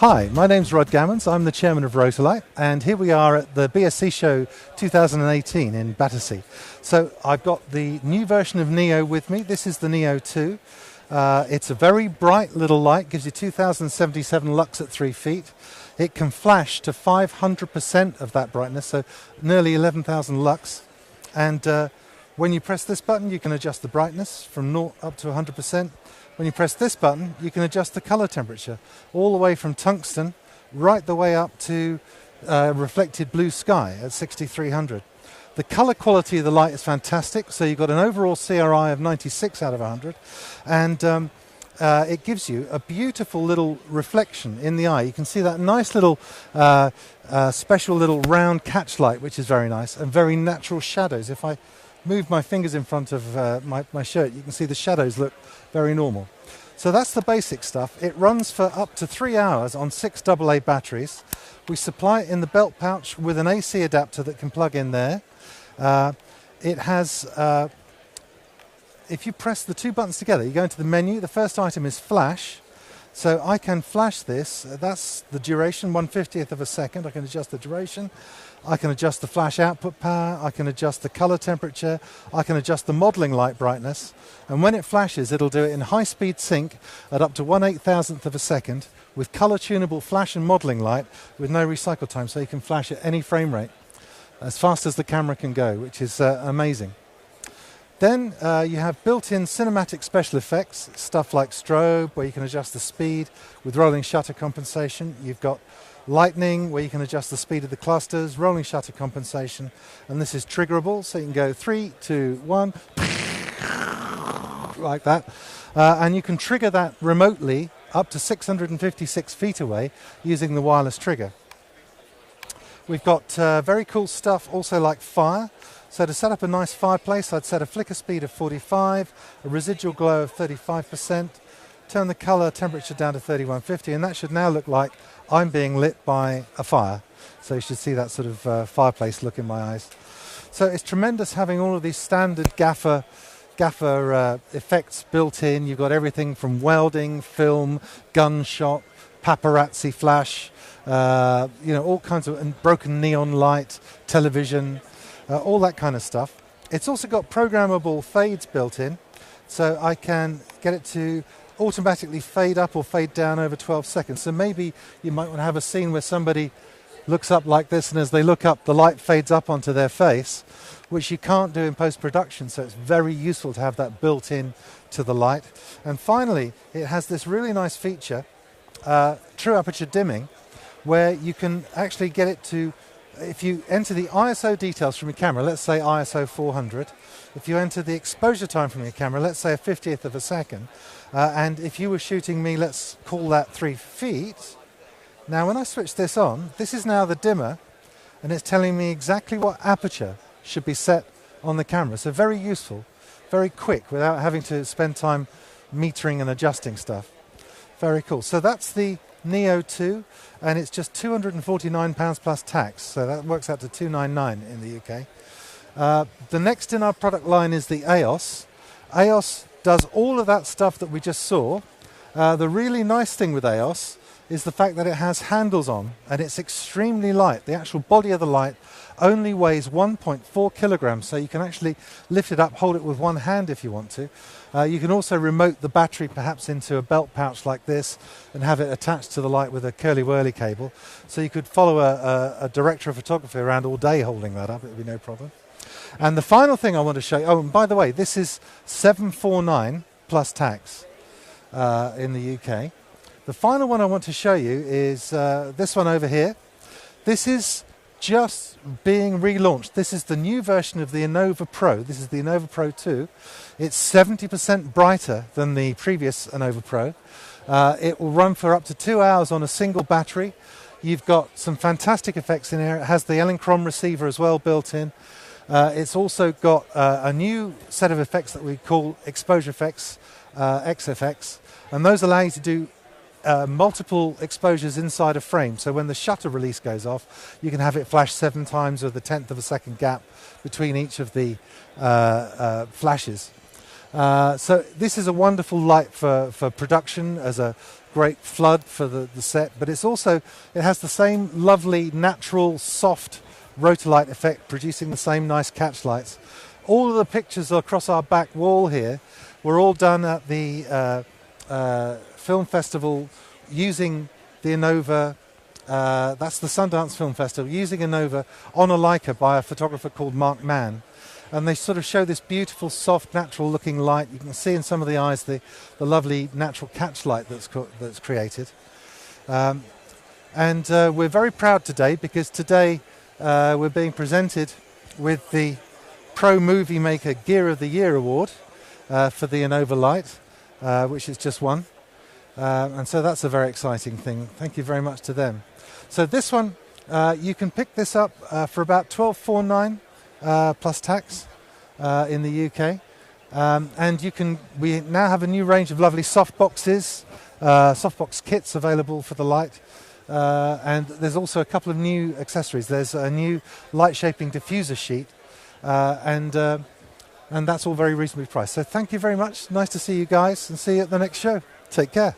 Hi, my name's Rod Dammons. I'm the chairman of ROTOLIGHT, and here we are at the BSC show 2018 in Battersea. So I've got the new version of Neo with me. This is the Neo 2. It's a very bright little light, gives you 2077 lux at 3 feet. It can flash to 500% of that brightness, so nearly 11,000 lux. And when you press this button, you can adjust the brightness from 0 up to 100%. When you press this button, you can adjust the color temperature, all the way from tungsten right the way up to reflected blue sky at 6300. The color quality of the light is fantastic, so you've got an overall CRI of 96 out of 100, and it gives you a beautiful little reflection in the eye. You can see that nice little special little round catch light, which is very nice, and very natural shadows. If I move my fingers in front of my shirt, you can see the shadows look very normal. So that's the basic stuff. It runs for up to 3 hours on 6 AA batteries. We supply it in the belt pouch with an AC adapter that can plug in there. It has, if you press the two buttons together, you go into the menu. The first item is flash. So I can flash this. That's the duration, 1/50th of a second. I can adjust the duration. I can adjust the flash output power. I can adjust the color temperature. I can adjust the modeling light brightness. And when it flashes, it'll do it in high-speed sync at up to 1/8,000th of a second with color-tunable flash and modeling light with no recycle time, so you can flash at any frame rate as fast as the camera can go, which is amazing. Then you have built-in cinematic special effects, stuff like strobe, where you can adjust the speed with rolling shutter compensation. You've got lightning, where you can adjust the speed of the clusters, rolling shutter compensation, and this is triggerable, so you can go 3, 2, 1, like that. And you can trigger that remotely up to 656 feet away using the wireless trigger. We've got very cool stuff also like fire. So to set up a nice fireplace, I'd set a flicker speed of 45, a residual glow of 35%, turn the color temperature down to 3150, and that should now look like I'm being lit by a fire. So you should see that sort of fireplace look in my eyes. So it's tremendous having all of these standard gaffer effects built in. You've got everything from welding, film, gunshot, paparazzi flash, all kinds of, and broken neon light, television, all that kind of stuff. It's also got programmable fades built in, so I can get it to automatically fade up or fade down over 12 seconds. So maybe you might want to have a scene where somebody looks up like this, and as they look up, the light fades up onto their face, which you can't do in post-production, so it's very useful to have that built in to the light. And finally, it has this really nice feature, true aperture dimming, where you can actually get it to, if you enter the ISO details from your camera, let's say ISO 400, if you enter the exposure time from your camera, let's say a 50th of a second, and if you were shooting me, let's call that 3 feet. Now when I switch this on, this is now the dimmer, and it's telling me exactly what aperture should be set on the camera. So very useful, very quick, without having to spend time metering and adjusting stuff. Very cool. So that's the Neo 2, and it's just £249 plus tax, so that works out to $299 in the UK. The next in our product line is the EOS. EOS does all of that stuff that we just saw. The really nice thing with EOS is the fact that it has handles on, and it's extremely light. The actual body of the light only weighs 1.4 kilograms, so you can actually lift it up, hold it with one hand if you want to. You can also remote the battery perhaps into a belt pouch like this and have it attached to the light with a curly-whirly cable. So you could follow a director of photography around all day holding that up, it would be no problem. And the final thing I want to show you, oh, and by the way, this is $749 plus tax in the UK. The final one I want to show you is this one over here. This is just being relaunched. This is the new version of the Innova Pro. This is the Innova Pro 2. It's 70% brighter than the previous Innova Pro. It will run for up to 2 hours on a single battery. You've got some fantastic effects in here. It has the Elinchrom receiver as well built in. It's also got a new set of effects that we call exposure effects, XFX, and those allow you to do multiple exposures inside a frame. So when the shutter release goes off, you can have it flash 7 times with a 1/10 of a second gap between each of the flashes. So this is a wonderful light for production as a great flood for the set, but it's also, it has the same lovely natural soft ROTOLIGHT effect, producing the same nice catch lights. All of the pictures across our back wall here were all done at the film festival using the Innova, that's the Sundance Film Festival, using Innova on a Leica by a photographer called Mark Mann. And they sort of show this beautiful, soft, natural-looking light. You can see in some of the eyes the lovely natural catch light that's created. And we're very proud today because today we're being presented with the Pro Movie Maker Gear of the Year Award for the Innova Light, which is just won. And so that's a very exciting thing. Thank you very much to them. So this one, you can pick this up for about $12.49 plus tax in the UK. And we now have a new range of lovely softboxes, softbox kits available for the light. And there's also a couple of new accessories. There's a new light shaping diffuser sheet, and that's all very reasonably priced. So thank you very much. Nice to see you guys, and see you at the next show. Take care.